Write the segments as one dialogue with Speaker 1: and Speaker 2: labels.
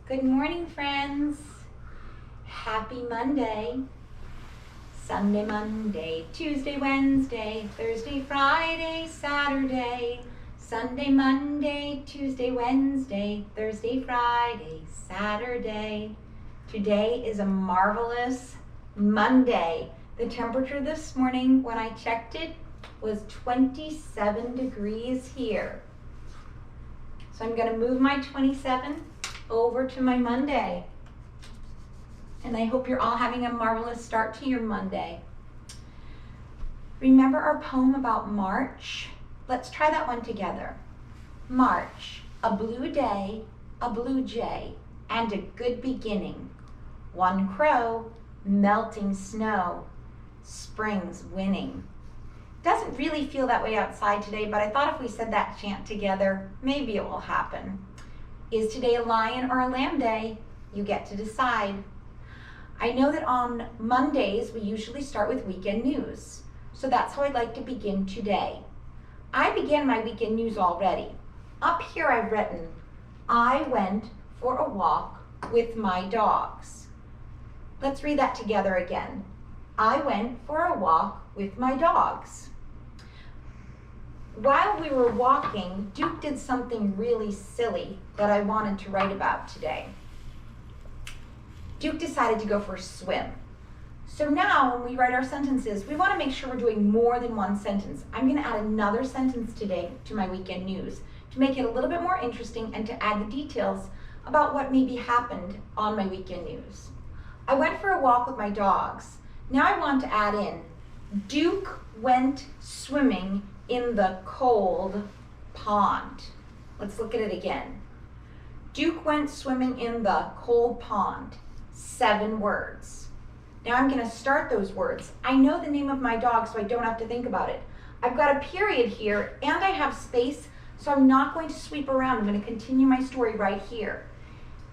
Speaker 1: Good morning, friends. Happy Monday. Sunday, Monday, Tuesday, Wednesday, Thursday, Friday, Saturday. Sunday, Monday, Tuesday, Wednesday, Thursday, Friday, Saturday. Today is a marvelous Monday. The temperature this morning when I checked it was 27 degrees here. So I'm going to move my 27 over to my Monday. And I hope you're all having a marvelous start to your Monday. Remember our poem about March? Let's try that one together. March, a blue day, a blue jay, and a good beginning. One crow, melting snow, spring's winning. Doesn't really feel that way outside today, but I thought if we said that chant together, maybe it will happen. Is today a lion or a lamb day? You get to decide. I know that on Mondays, we usually start with weekend news. So that's how I'd like to begin today. I began my weekend news already. Up here I've written, I went for a walk with my dogs. Let's read that together again. I went for a walk with my dogs. While we were walking, Duke did something really silly that I wanted to write about today. Duke decided to go for a swim. So now when we write our sentences, we want to make sure we're doing more than one sentence. I'm going to add another sentence today to my weekend news to make it a little bit more interesting and to add the details about what maybe happened on my weekend news. I went for a walk with my dogs. Now I want to add in, Duke went swimming in the cold pond. Let's look at it again. Duke went swimming in the cold pond. 7 words. Now I'm going to start those words. I know the name of my dog, so I don't have to think about it. I've got a period here, and I have space, so I'm not going to sweep around. I'm going to continue my story right here.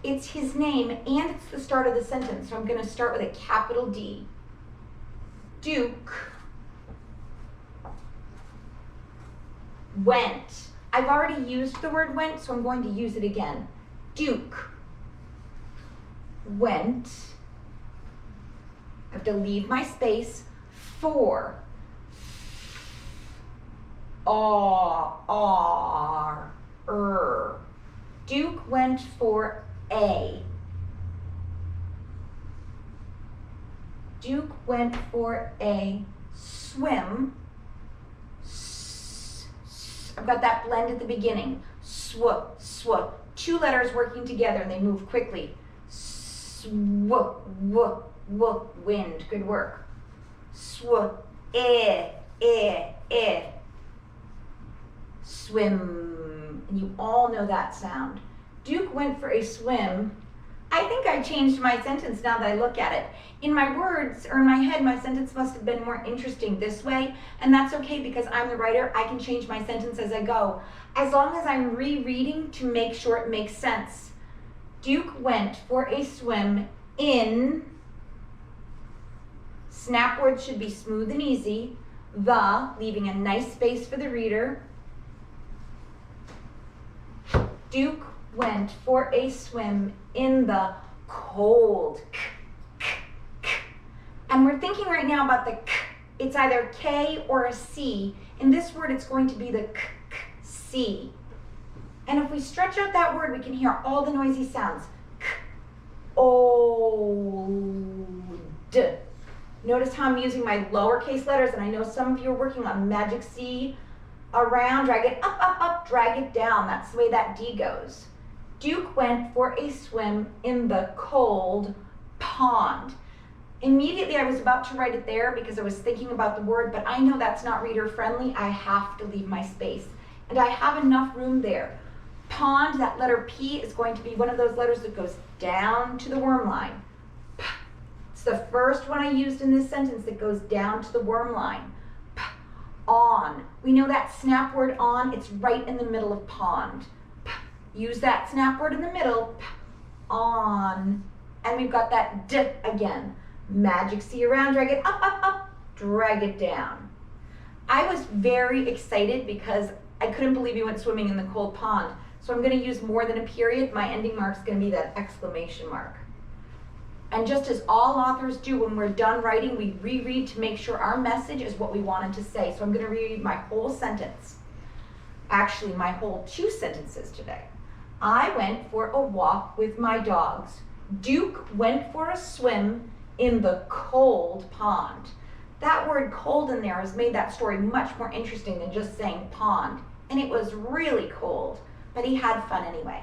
Speaker 1: It's his name, and it's the start of the sentence, so I'm going to start with a capital D. Duke went. I've already used the word went, so I'm going to use it again. Duke went. I have to leave my space for. Duke went for a. Duke went for a swim. I've got that blend at the beginning. Sw, sw. 2 letters working together and they move quickly. Sw, w, w, wind. Good work. Sw, swim. And you all know that sound. Duke went for a swim. I think I changed my sentence now that I look at it. In my words, or in my head, my sentence must have been more interesting this way, and that's okay because I'm the writer. I can change my sentence as I go, as long as I'm rereading to make sure it makes sense. Duke went for a swim in, snap words should be smooth and easy, the, leaving a nice space for the reader. Duke went for a swim in the cold. And we're thinking right now about the k. It's either K or a C. In this word, it's going to be the k, C. And if we stretch out that word, we can hear all the noisy sounds. K, old. Notice how I'm using my lowercase letters, and I know some of you are working on magic C. Around, drag it up, up, up, drag it down. That's the way that D goes. Duke went for a swim in the cold pond. Immediately I was about to write it there because I was thinking about the word, but I know that's not reader friendly. I have to leave my space. And I have enough room there. Pond, that letter P is going to be one of those letters that goes down to the worm line. It's the first one I used in this sentence that goes down to the worm line. On. We know that snap word on, it's right in the middle of pond. Use that snap word in the middle, on. And we've got that D again. Magic C around, drag it up, up, up, drag it down. I was very excited because I couldn't believe he went swimming in the cold pond. So I'm going to use more than a period. My ending mark is going to be that exclamation mark. And just as all authors do when we're done writing, we reread to make sure our message is what we wanted to say. So I'm going to reread my whole sentence. Actually, my whole 2 sentences today. I went for a walk with my dogs. Duke went for a swim in the cold pond. That word cold in there has made that story much more interesting than just saying pond. And it was really cold, but he had fun anyway.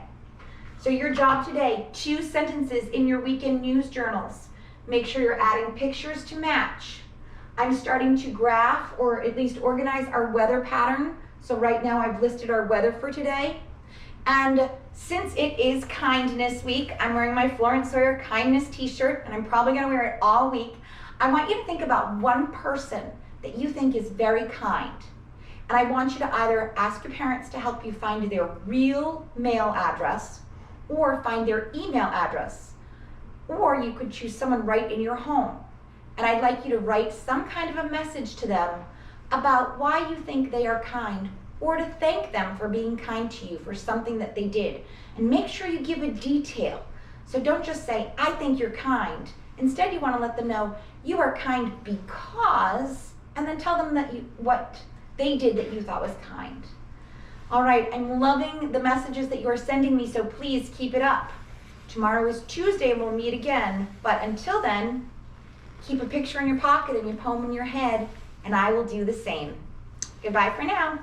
Speaker 1: So your job today, 2 sentences in your weekend news journals. Make sure you're adding pictures to match. I'm starting to graph or at least organize our weather pattern. So right now I've listed our weather for today. And since it is Kindness Week, I'm wearing my Florence Sawyer Kindness t-shirt, and I'm probably gonna wear it all week. I want you to think about one person that you think is very kind. And I want you to either ask your parents to help you find their real mail address or find their email address. Or you could choose someone right in your home. And I'd like you to write some kind of a message to them about why you think they are kind, or to thank them for being kind to you for something that they did. And make sure you give a detail. So don't just say, I think you're kind. Instead, you want to let them know you are kind because, and then tell them that what they did that you thought was kind. All right, I'm loving the messages that you are sending me, so please keep it up. Tomorrow is Tuesday and we'll meet again, but until then, keep a picture in your pocket and your poem in your head, and I will do the same. Goodbye for now.